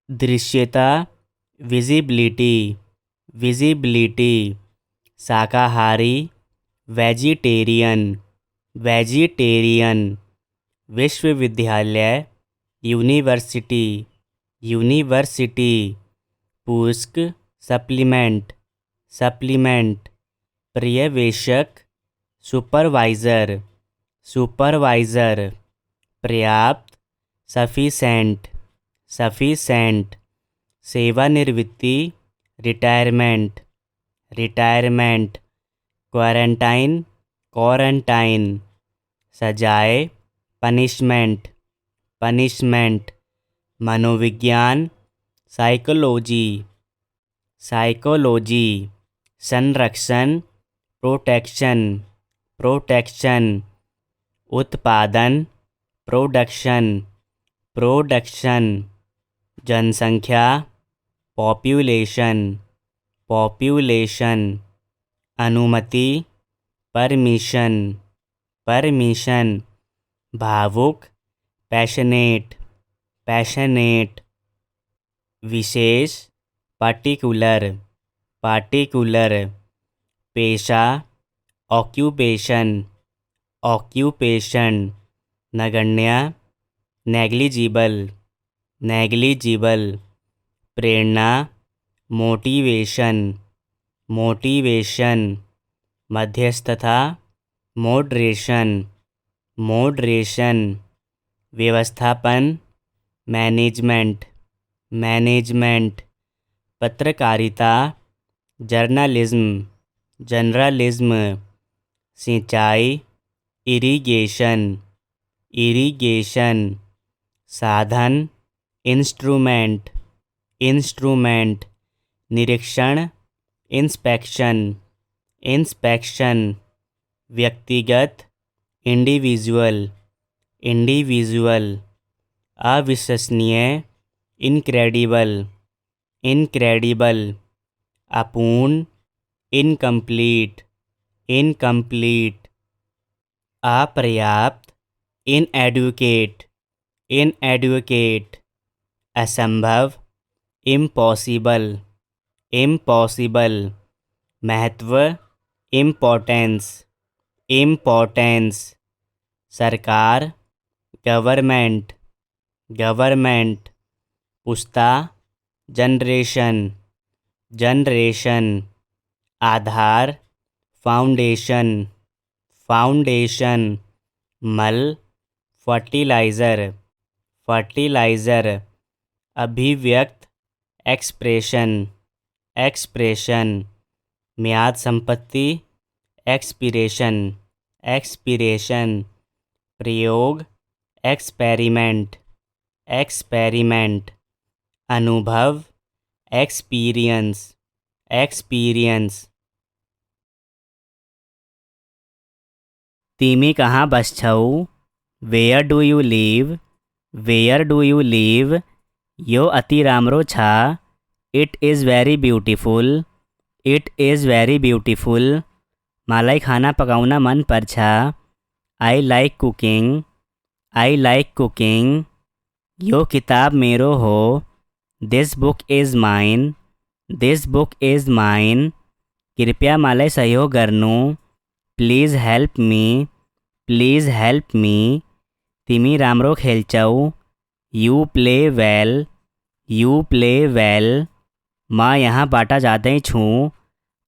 दृश्यता visibility visibility. शाकाहारी vegetarian vegetarian. विश्वविद्यालय यूनिवर्सिटी यूनिवर्सिटी। पुस्तक सप्लीमेंट सप्लीमेंट। पर्यवेक्षक सुपरवाइज़र सुपरवाइज़र। पर्याप्त सफिशेंट सफिशेंट। सेवानिवृत्ति रिटायरमेंट रिटायरमेंट। Quarantine quarantine. सजाए पनिशमेंट पनिशमेंट। मनोविज्ञान साइकोलॉजी साइकोलॉजी। संरक्षण प्रोटेक्शन प्रोटेक्शन। उत्पादन प्रोडक्शन प्रोडक्शन। जनसंख्या पॉपुलेशन पॉपुलेशन। अनुमति परमिशन परमिशन। भावुक पैशनेट पैशनेट। विशेष पार्टिकुलर पार्टिकुलर। पेशा ऑक्यूपेशन ऑक्यूपेशन। नगण्य नेग्लिजिबल नेग्लिजिबल। प्रेरणा मोटिवेशन मोटिवेशन। मध्यस्थता मॉडरेशन मॉडरेशन। व्यवस्थापन मैनेजमेंट मैनेजमेंट। पत्रकारिता जर्नलिज्म जर्नलिज्म। सिंचाई इरिगेशन इरिगेशन। साधन इंस्ट्रूमेंट इंस्ट्रूमेंट। निरीक्षण इंस्पेक्शन इंस्पेक्शन। व्यक्तिगत इंडिविजुअल इंडिविजुअल। अविश्वसनीय इनक्रेडिबल इनक्रेडिबल। अपूर्ण इनकम्प्लीट इनकम्प्लीट। अपर्याप्त इनएडुकेट इनएडुकेट। असंभव इम्पॉसिबल इम्पॉसिबल। महत्व इम्पोर्टेंस इम्पोर्टेंस। सरकार गवर्नमेंट गवर्नमेंट। पुस्ता जनरेशन जनरेशन। आधार फाउंडेशन फाउंडेशन। मल फर्टिलाइज़र फर्टिलाइज़र। अभिव्यक्त एक्सप्रेशन एक्सप्रेशन। म्याद संपत्ति एक्सपीरेशन एक्सपीरेशन। प्रयोग एक्सपेरिमेंट एक्सपेरिमेंट। अनुभव एक्सपीरियंस एक्सपीरियंस। तिमी कहाँ बस्छौ where do you live where do you live. यो अति राम्रो छ it is very beautiful it is very beautiful. मलाई खाना पकाउन मन पर्छ I like cooking I like cooking. यो किताब मेरो हो this book is mine this book is mine. कृपया मलाई सहयोग गर्नु please help me please help me. तिमी राम्रो खेल्छौ you play well you play well. म यहाँबाट जाँदैछु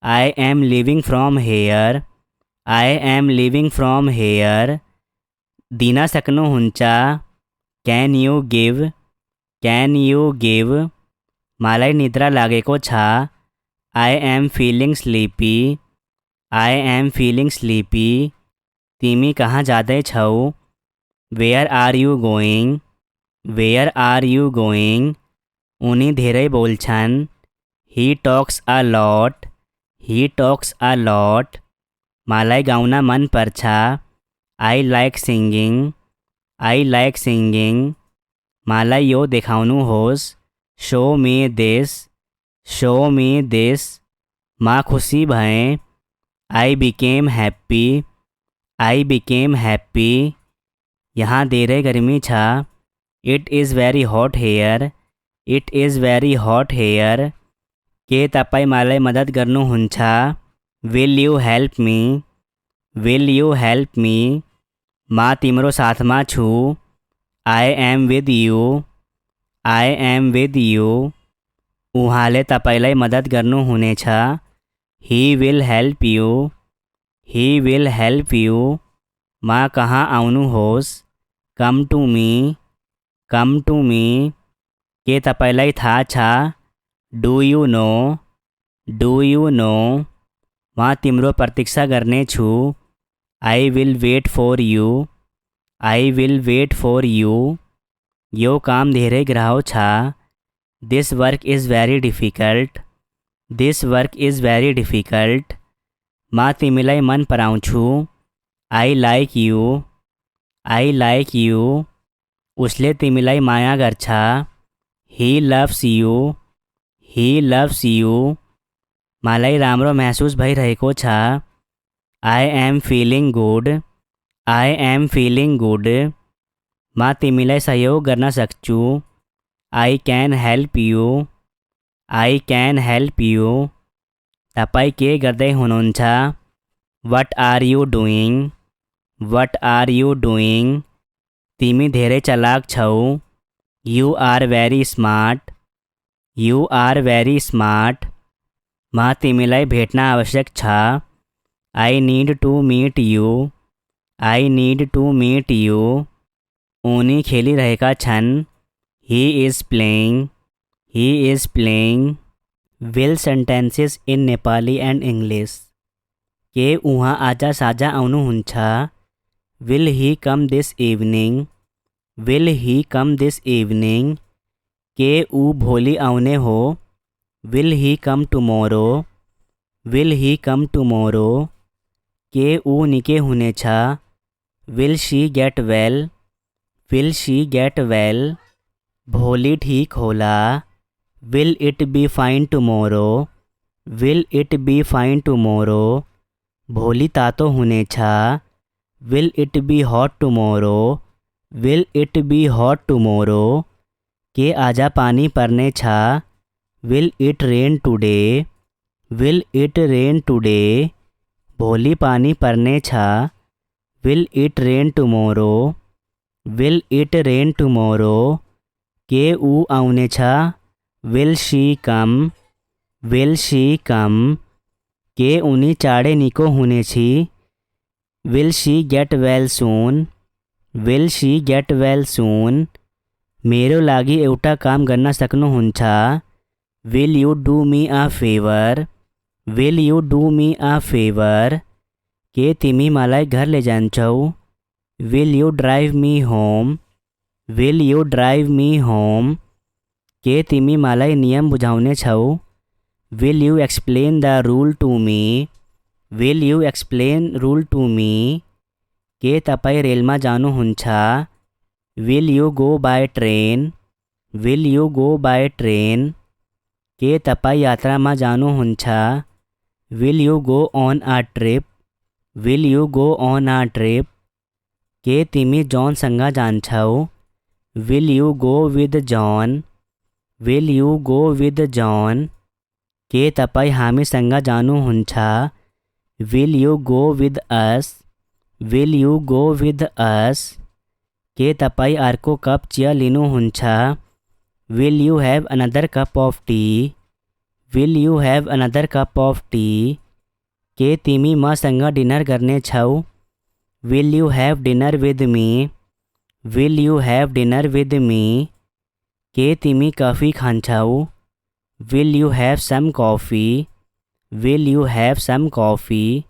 I am living from here I am living from here. दिन सक्नुहुन्छ क्यान यू गिभ। मलाई निद्रा लागेको छ I am feeling sleepy I am feeling sleepy. तिमी कहाँ जाँदैछौ where are you going where are you going. उनी धेरै बोल्छन् he talks a lot he talks a lot. मलाई गाउन मन पर्छ I like singing I like singing. मलाई यो देखाउनुहोस् show me this show me this. म खुसी भएँ I became happy I became happy. यहाँ धेरै गर्मी छ it is very hot here it is very hot here. के तपाईँ मलाई मद्दत गर्नुहुन्छ? Will you help me? Will you help me? म तिम्रो साथमा छु। I am with you. I am with you. उहाँले तपाईँलाई मद्दत गर्नुहुनेछ। He will help you. He will help you. म कहाँ आउनुहोस्? Come to me. Come to me. के तपाईँलाई थाहा छ? Do you know? Do you know? म तिम्रो प्रतीक्षा गर्नेछु। I will wait for you. I will wait for you. यो काम धेरै ग्राह्रो छ। This work is very difficult. This work is very difficult. म तिमीलाई मन पराउँछु। I like you. I like you. उसले तिमीलाई माया गर्छ। He loves you. He loves you. मलाई राम्रो महसुस भइरहेको छ। I am feeling good. I am feeling good. म तिमीलाई सहयोग गर्न सक्छु। I can help you. I can help you. तपाईँ के गर्दै हुनुहुन्छ? What are you doing? What are you doing? तिमी धेरै चलाक छौ। You are very smart. You are very smart. म तिमीलाई भेट्न आवश्यक छ। I need to meet you. I need to meet you. उनी खेलिरहेका छन्। He is playing. He is playing. Will sentences in Nepali and English. के उहाँ आज साँझ आउनुहुन्छ? Will he come this evening? Will he come this evening? के ऊ भोलि आउने हो? Will he come tomorrow? Will he come tomorrow? के ऊ निकै हुनेछ? Will she get well? Will she get well? भोलि ठीक होला। Will it be fine tomorrow? Will it be fine tomorrow? भोलि तातो हुनेछ। Will it be hot tomorrow? Will it be hot tomorrow? के आज पानी पर्ने छ? Will it rain today? Will it rain today? भोलि पानी पर्ने छ। Will it rain tomorrow? Will it rain tomorrow? के ऊ आउनेछ? Will she come? Will she come? के उनी चाँडै निको हुनेछि? Will she get well soon? Will she get well soon? मेरो लागि एउटा काम गर्न सक्नुहुन्छ? Will you do me a favour? Will you do me a favour? के तिमी मलाई घर लैजान्छौ? Will you drive me home? Will you drive me home? के तिमी मलाई नियम बुझाउने छौ? Will you explain the rule to me? Will you explain rule to me? के तपाईँ रेलमा जानुहुन्छ? Will you go by train? Will you go by train? के तपाईँ यात्रामा जानुहुन्छ? Will you go on a trip? Will you go on a trip? के तिमी जॉनसँग जान्छौ? Will you go with John? Will you go with John? के तपाईँ हामीसँग जानुहुन्छ? Will you go with us? Will you go with us? के तपाईँ अर्को कप चिया लिनुहुन्छ? Will you have another cup of tea? Will you have another cup of tea? के तिमी मसँग डिनर गर्ने छौ? Will you have dinner with me? Will you have dinner with me? के तिमी कफी खान्छौ? Will you have some coffee? Will you have some coffee?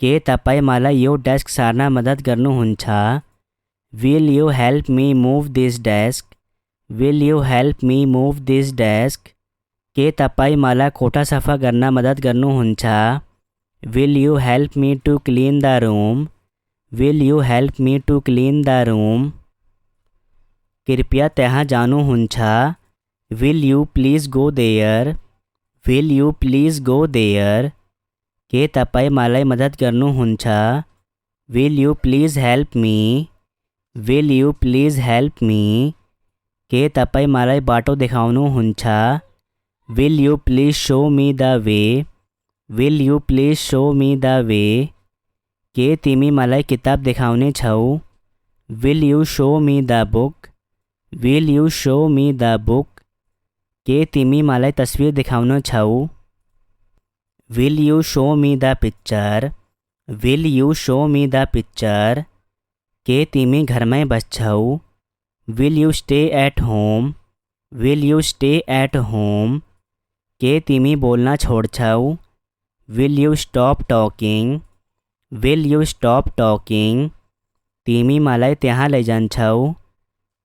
के तपाईँ मलाई यो डेस्क सार्न मद्दत गर्नुहुन्छ? Will you help me move this desk? Will you help me move this desk? के तपाईँ मलाई कोठा सफा गर्न मद्दत गर्नुहुन्छ? Will you help me to clean the room? Will you help me to clean the room? कृपया त्यहाँ जानुहुन्छ? Will you please go there? Will you please go there? के तपाईँ मलाई मद्दत गर्नुहुन्छ? Will you please help me? Will you please help me? के तपाईँ मलाई बाटो देखाउनुहुन्छ? Will you please show me the way? Will you please show me the way? के तिमी मलाई किताब देखाउने छौ? Will you show me the book? Will you show me the book? के तिमी मलाई तस्विर देखाउन छौ? Will you show me the picture? Will you show me the picture? के तिमी घरमै बस्छौ? Will you stay at home? Will you stay at home? के तिमी बोल्न छोड्छौ? Will you stop talking? Will you stop talking? तिमी मलाई त्यहाँ लैजान्छौ?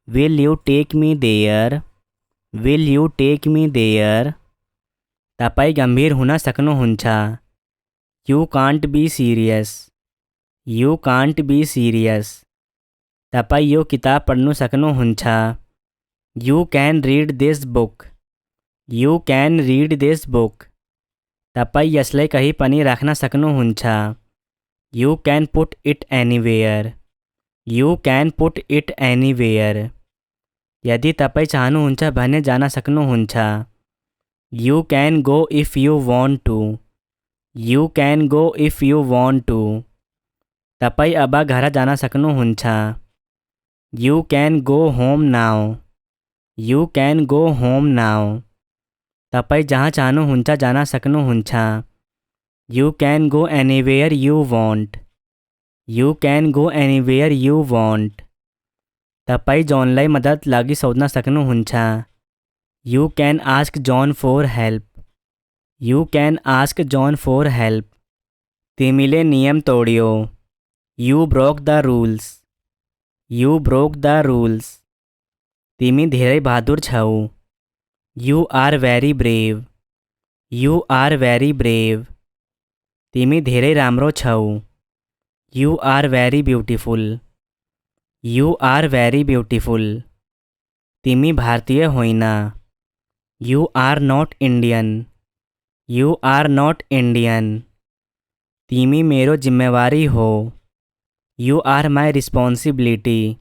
Will you take me there? Will you take me there? तपाईँ गम्भीर हुन सक्नुहुन्छ? You can't be serious? You can't be serious? तपाईँ यो किताब पढ्नु सक्नुहुन्छ? You can read this book? You can read this book? तपाईँ यसलाई कहीँ पनि राख्न सक्नुहुन्छ? You can put it anywhere? You can put it anywhere? यदि तपाईँ चाहनुहुन्छ भने जान सक्नुहुन्छ? You can go if you want to? You can go if you want to? तपाईँ अब घर जान सक्नुहुन्छ? You can go home now? You can go home now? तपाईँ जहाँ चाहनुहुन्छ जान सक्नुहुन्छ? You can go anywhere you want? You can go anywhere you want? तपाईँ जोनलाई मद्दत लागि सोध्न सक्नुहुन्छ? You can ask John for help? You can ask John for help? तिमीले नियम तोड्यौ? You broke the rules? You broke the rules? तिमी धेरै बहादुर छौ? You are very brave? You are very brave? तिमी धेरै राम्रो छौ? You are very beautiful? You are very beautiful? तिमी भारतीय होइन? You are not Indian? You are not Indian? तिमी मेरो जिम्मेवारी हो? You are my responsibility?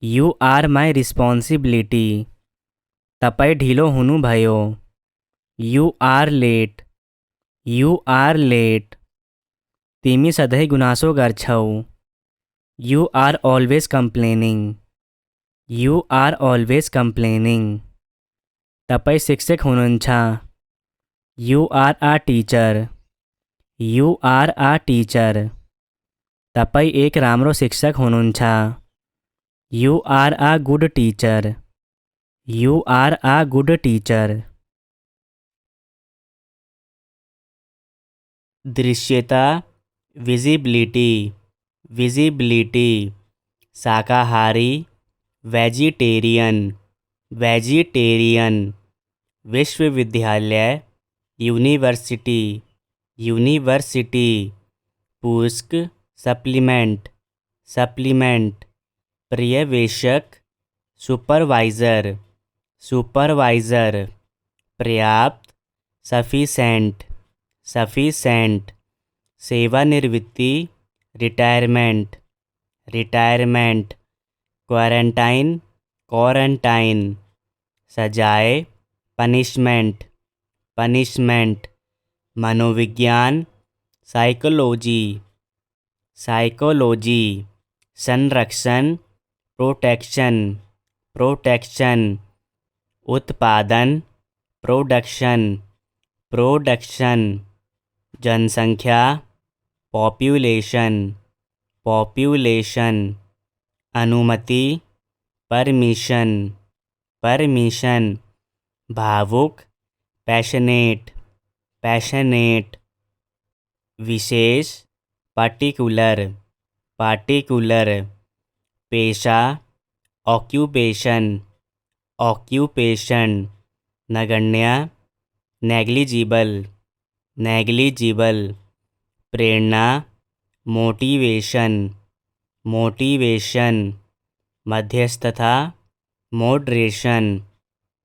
You are my responsibility? तपाईँ ढिलो हुनुभयो? You are late? You are late? तिमी सधैँ गुनासो गर्छौ? You are always complaining? You are always complaining? तपाईँ शिक्षक हुनुहुन्छ? You are a teacher? You are a teacher? तपाईँ एक राम्रो शिक्षक हुनुहुन्छ? You are a good teacher? You are a good teacher? दृश्यता विजिबिलिटी? विजिबिलिटी? शाकाहारी वेजिटेरियन? वेजिटेरियन? विश्वविद्यालय यूनिवर्सिटी? यूनिवर्सिटी? पुस्तक सप्लीमेंट? सप्लीमेंट? पर्यवेक्षक सुपरवाइज़र? सुपरवाइज़र? पर्याप्त सफिसेंट? सफिसेंट? सेवानिवृत्ति रिटायरमेंट? रिटायरमेंट? Quarantine quarantine? सजाए पनिशमेंट? पनिशमेंट? मनोविज्ञान साइकोलॉजी? साइकोलॉजी? संरक्षण प्रोटेक्शन? प्रोटेक्शन? उत्पादन प्रोडक्शन? प्रोडक्शन? जनसंख्या पॉपुलेशन? पॉपुलेशन? अनुमति परमिशन? परमिशन? भावुक पैशनेट? पैशनेट? विशेष पार्टिकुलर? पार्टिकुलर? पेशा ऑक्यूपेशन? ऑक्यूपेशन? नगण्य नेग्लिजिबल? नेग्लिजिबल? प्रेरणा मोटिवेशन? मोटिवेशन? मध्यस्थता मॉडरेशन?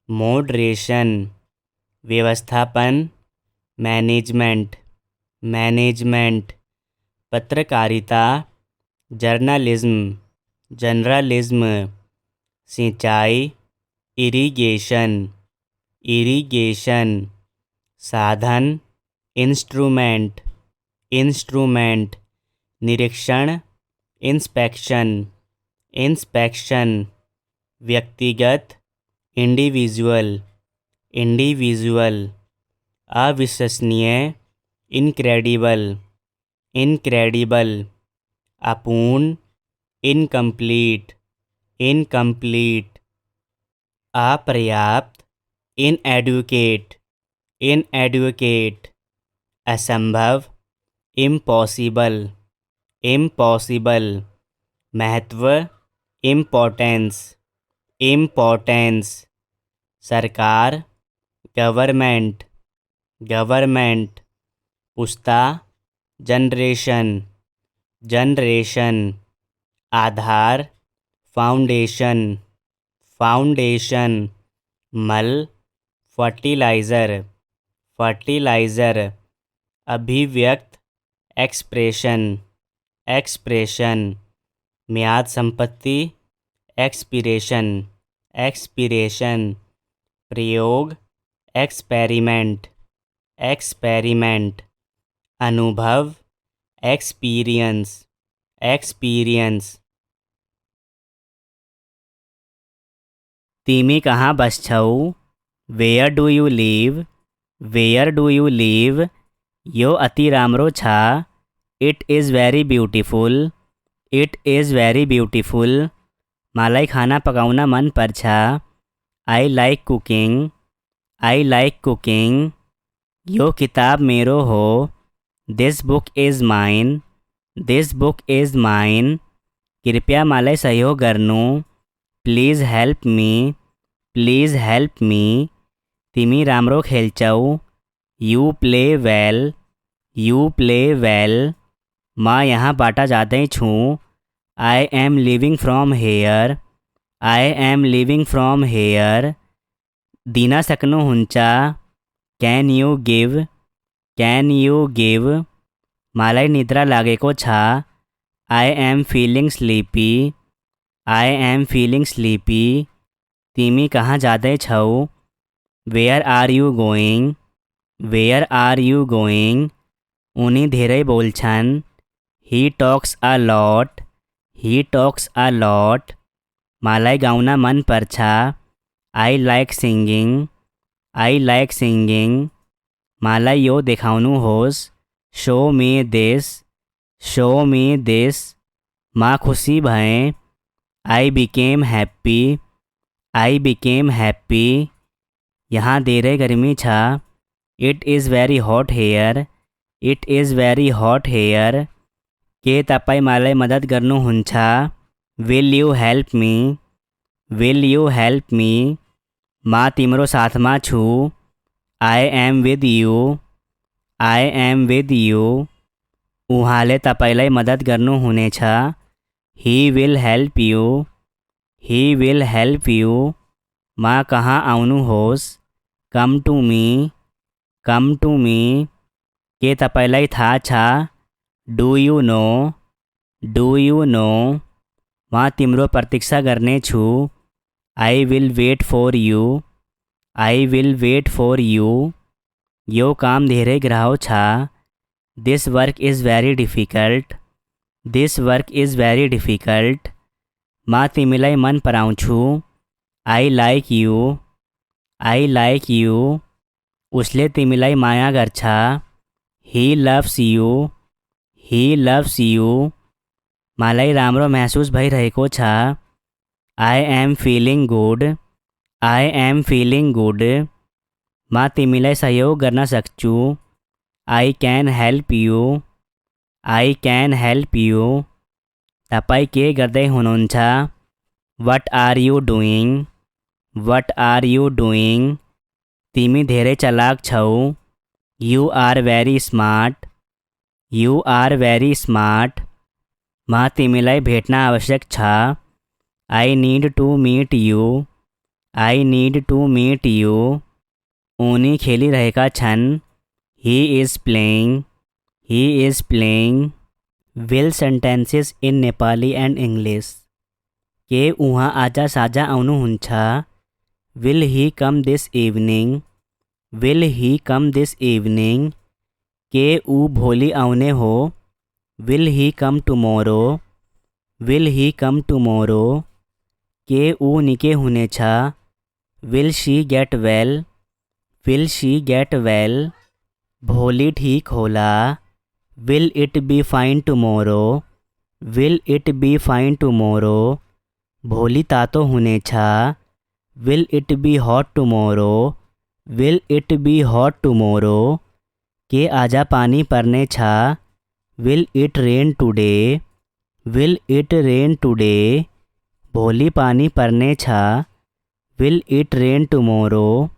मॉडरेशन? व्यवस्थापन मैनेजमेंट? मैनेजमेंट? पत्रकारिता जर्नलिज्म? जर्नलिज्म? सिंचाई इरिगेशन इरिगेशन, साधन इंस्ट्रूमेंट इंस्ट्रूमेंट, निरीक्षण इंस्पेक्शन इंस्पेक्शन, व्यक्तिगत इंडिविजुअल इंडिविजुअल, अविश्वसनीय इनक्रेडिबल इनक्रेडिबल, अपूर्ण इनकम्प्लीट इनकम्प्लीट, अपर्याप्त इनएडुकेट इनएडुकेट, असंभव इम्पॉसिबल इम्पॉसिबल, महत्व इम्पोर्टेंस इम्पोर्टेंस, सरकार गवर्नमेंट गवर्नमेंट, पुस्ता जनरेशन जनरेशन, आधार फाउंडेशन फाउंडेशन, मल फर्टिलाइज़र फर्टिलाइज़र, अभिव्यक्त एक्सप्रेशन एक्सप्रेशन, म्याद संपत्ति एक्सपीरेशन एक्सपीरेशन, प्रयोग एक्सपेरिमेंट एक्सपेरिमेंट, अनुभव एक्सपीरियंस एक्सपीरियंस। तिमी कहाँ बस्छौ? Where do you live? Where do you live? यो अति राम्रो छ। It is very beautiful. It is very beautiful. मलाई खाना पकाउन मन पर्छ। I like cooking. I like cooking. यो किताब मेरो हो। This book is mine. This book is mine. कृपया मलाई सहयोग गर्नु। Please help me. Please help me. तिमी राम्रो खेल्छौ। You play well. You play well. म यहाँबाट जाँदैछु। I am living from here. I am living from here. दिन सक्नुहुन्छ? Can you give? Can you give? मलाई निद्रा लागेको छ। I am feeling sleepy. I am feeling sleepy. तिमी कहाँ जाँदैछौ? Where are you going? Where are you going? उनी धेरै बोल्छन्। He talks a lot. He talks a lot. मलाई गाउन मन पर्छ। I like singing. I like singing. मलाई यो देखाउनुहोस्। Show me this. Show me this. म खुसी भएँ। I became happy. I became happy. यहाँ धेरै गर्मी छ। इट इज़ भेरी हट हेयर। इट इज़ भेरी हट हेयर। के तपाईँ मलाई मद्दत गर्नुहुन्छ? Will you help me? Will you help me? म तिम्रो साथमा छु। I am with you. I am with you. उहाँले तपाईँलाई मद्दत गर्नुहुनेछ। He will help you. He will help you. म कहाँ आउनुहोस्? Come to me. Come to me. के तपाईँलाई थाहा छ? Do you know? Do you know? म तिम्रो प्रतीक्षा गर्नेछु। I will wait for you. I will wait for you. यो काम धेरै ग्राह्रो छ। This work is very difficult. This work is very difficult. म तिमीलाई मन पराउँछु। I like you. I like you. उसले तिमीलाई माया गर्छ। He loves you. He loves you. मलाई राम्रो महसुस भइरहेको छ। I am feeling good. I am feeling good. म तिमीलाई सहयोग गर्न सक्छु। I can help you. I can help you. तपाईँ के गर्दै हुनुहुन्छ? What are you doing? What are you doing? तिमी धेरै चलाक छौ। You are very smart. You are very smart. म तिमीलाई भेट्न आवश्यक छ। I need to meet you. I need to meet you. उनी खेलिरहेका छन्। He is playing. He is playing. Will sentences in Nepali and English. के उहाँ आज साँझ आउनुहुन्छ? Will he come this evening? Will he come this evening? के ऊ भोली आवने हो? Will he come tomorrow? Will he come tomorrow? के ऊ निके हुने छा? Will she get well? Will she get well? भोली ठीक होला? Will it be fine tomorrow? Will it be fine tomorrow? भोली तातो हुने छा? Will it be hot tomorrow? Will it be hot tomorrow? के आजा पानी परने छा? Will it rain today? Will it rain today? भोली पानी परने छा? Will it rain tomorrow?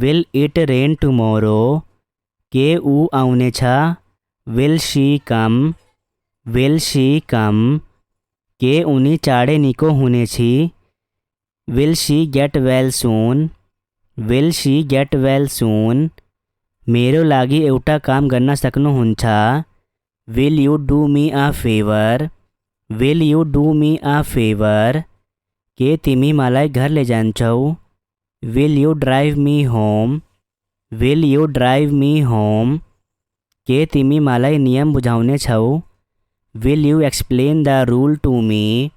Will it rain tomorrow? के ऊ आवने छा? Will she come? Will she come? के उनी चाड़े निको हुने छी? Will she get well soon? Will she get well soon? मेरो लागि एउटा काम गर्न सक्नुहुन्छ? Will you do me a favor? Will you do me a favor? के तिमी मलाई घर ले जान्छौ? Will you drive me home? Will you drive me home? के तिमी मलाई नियम बुझाउने छौ? Will you explain the rule to me?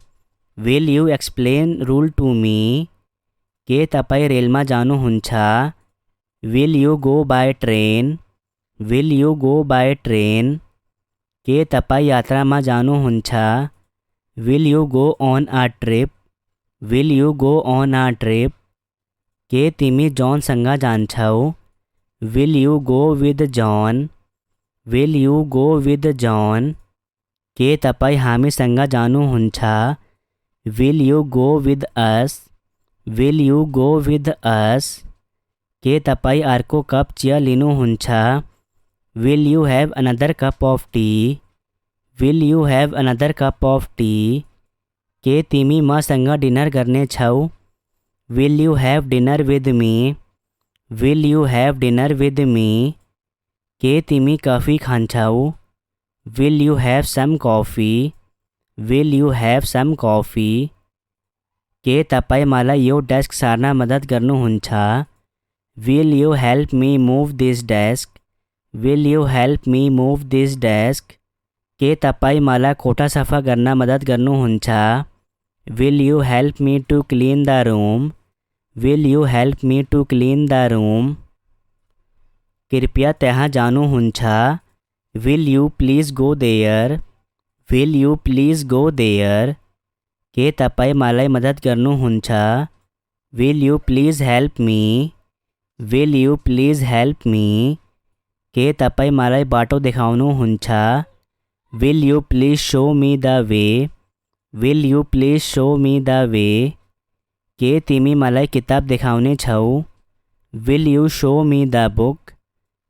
Will you explain rule to me? के तपाईँ रेलमा जानुहुन्छ? Will you go by train? Will you go by train? के तपाईँ यात्रामा जानुहुन्छ? Will you go on a trip? Will you go on a trip? के तिमी जॉनसँग जान्छौ? Will you go with John? Will you go with John? के तपाईँ हामीसँग जानुहुन्छ? Will you go with us? Will you go with us? के तपाईँ अर्को कप चिया लिनुहुन्छ? Will you have another cup of tea? Will you have another cup of tea? के तिमी मसँग डिनर गर्ने छौ? Will you have dinner with me? Will you have dinner with me? के तिमी coffee खान्छौ? Will you have some coffee? Will you have some coffee? के तपाईँ मलाई यो डेस्क सार्न मद्दत गर्नुहुन्छ? Will you help me move this desk? Will you help me move this desk? के तपाईँ मलाई कोठा सफा गर्न मद्दत गर्नुहुन्छ? Will you help me to clean the room? Will you help me to clean the room? कृपया त्यहाँ जानुहुन्छ? Will you please go there? Will you please go there? के तपाईँ मलाई मद्दत गर्नुहुन्छ? Will you please help me? Will you please help me? के तपाईँ मलाई बाटो देखाउनुहुन्छ? Will you please show me the way? Will you please show me the way? के तिमी मलाई किताब देखाउने छौ? Will you show me the book?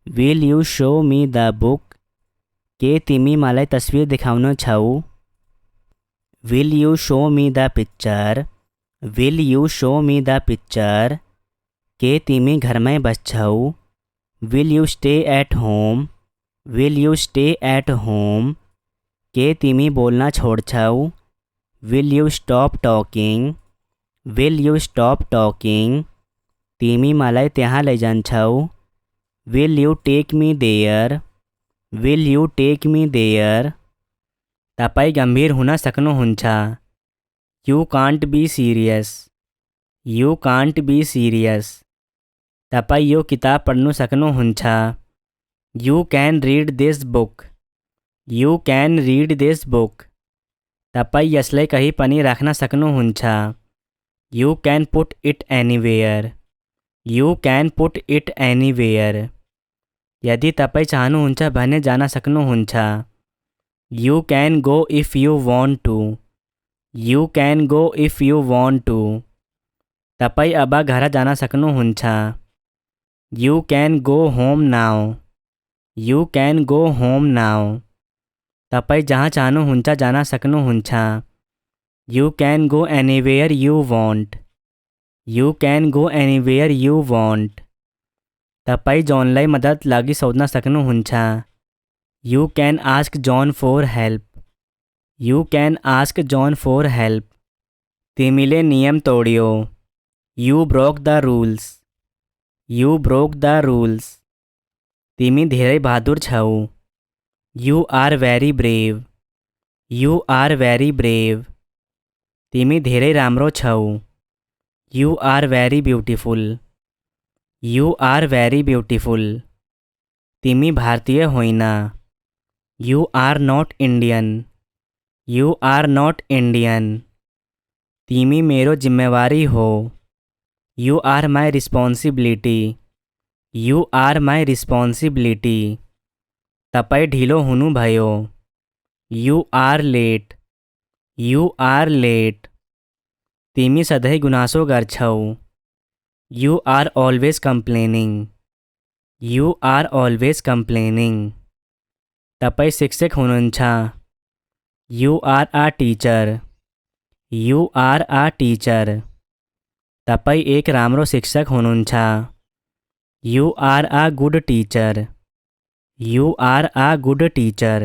Will you show me the book? के तिमी मलाई तस्वीर देखाउन छौ? Will you show me the picture? Will you show me the picture? के तिमी घरमै बस्छौ? Will you stay at home? Will you stay at home? के तिमी बोल्न छोड्छौ? Will you stop talking? Will you stop talking? तिमी मलाई त्यहाँ लैजान्छौ? Will you take me there? Will you take me there? तपाईँ गम्भीर हुन सक्नुहुन्छ? You can't be serious. You can't be serious. तपाईँ यो किताब पढ्नु सक्नुहुन्छ? You can read this book. You can read this book. तपाईँ यसलाई कहीँ पनि राख्न सक्नुहुन्छ? You can put it anywhere. You can put it anywhere. यदि तपाईँ चाहनुहुन्छ भने जान सक्नुहुन्छ? You can go if you want to. You can go if you want to. तपाईँ अब घर जान सक्नुहुन्छ? You can go home now. You can go home now. तपाईँ जहाँ चाहनुहुन्छ जान सक्नुहुन्छ? You can go anywhere you want. You can go anywhere you want. तपाईँ जॉनलाई मद्दत लागि सोध्न सक्नुहुन्छ? You can ask John for help. You can ask John for help. तिमीले नियम तोड्यो. You broke the rules. You broke the rules. तिमी धेरै बहादुर छौ. You are very brave. You are very brave. तिमी धेरै राम्रो छौ. You are very beautiful. You are very beautiful. तिमी भारतीय होइन. You are not Indian. You are not Indian. तिमी मेरो जिम्मेवारी हो. You are my responsibility. You are my responsibility. तपाईँ ढिलो हुनुभयो. You are late. You are late. तिमी सधैँ गुनासो गर्छौ. You are always complaining. You are always complaining. तपाईँ शिक्षक हुनुहुन्छ. You are a teacher. You are a teacher. तपाईँ एक राम्रो शिक्षक हुनुहुन्छ. You are a good teacher. You are a good teacher.